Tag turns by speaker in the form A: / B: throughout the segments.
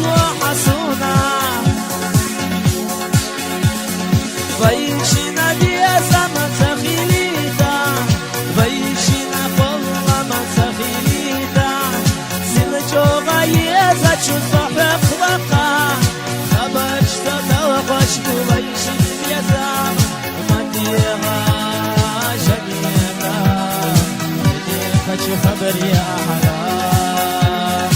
A: وحسونا ويشنا بيزا ما تخيليتا ويشنا قلنا ما تخيليتا سلجوغا يزا شو صحب خلقا خبشتا دوغشكو ويشن بيزا مديغا جنيتا خدش خبر يا حرام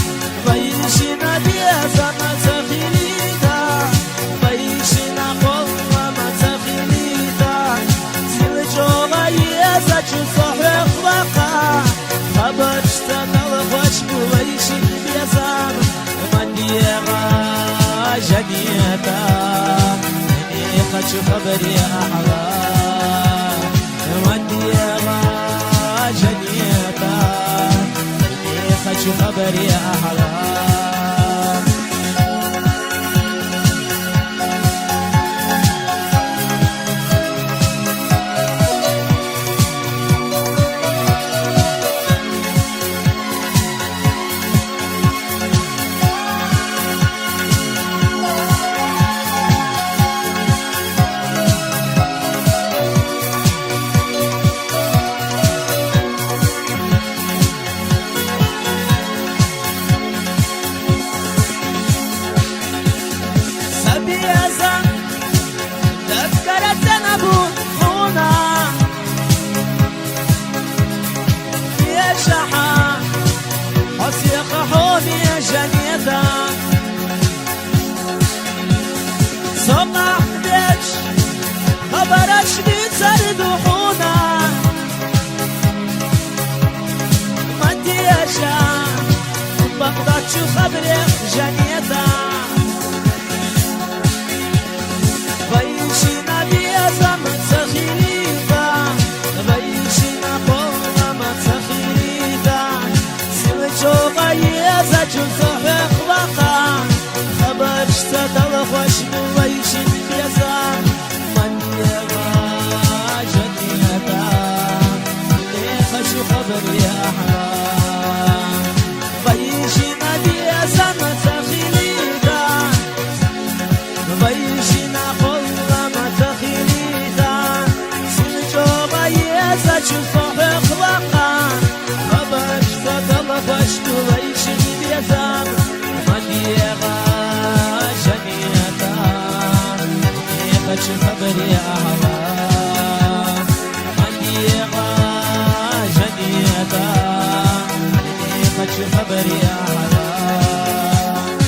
A: ويشنا بيزا ما تخيليتا ويشنا قلنا ما تخيليتا سلجوغا يزا شو صحب خلقا خبشتا دوغشكو ويشن بيزا مديغا جنيتا خدش خبر يا حرام مديغا جنيتا خدش خبر يا حرام شو خبرك جنيتا ويشنا بيزا ما تخيليتا ويشنا قلنا ما تخيليتا سلجوغا يزا شو صحب خلقا خبرشتا دوغشكو ويشن بيزا مديغا جنيتا خشو خبر يا حرام ويشنا بيزا ما تخيليتا ويشنا قلنا ما تخيليتا سلجوغا يزا شو صحب خلقا خبرشتا دوغشكو ويشن بيزا مديغا جنيتا خشو خبر يا حرام مديغا جنيتا خدش خبر يا حرام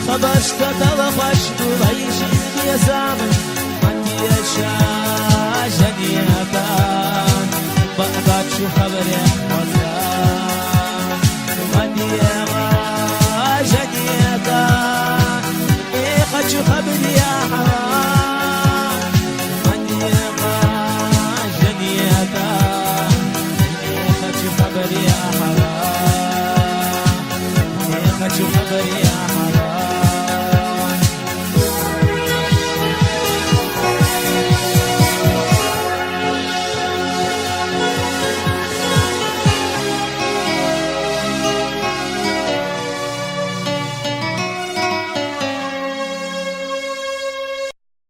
A: خبرش كتل خشب ويشين بيزام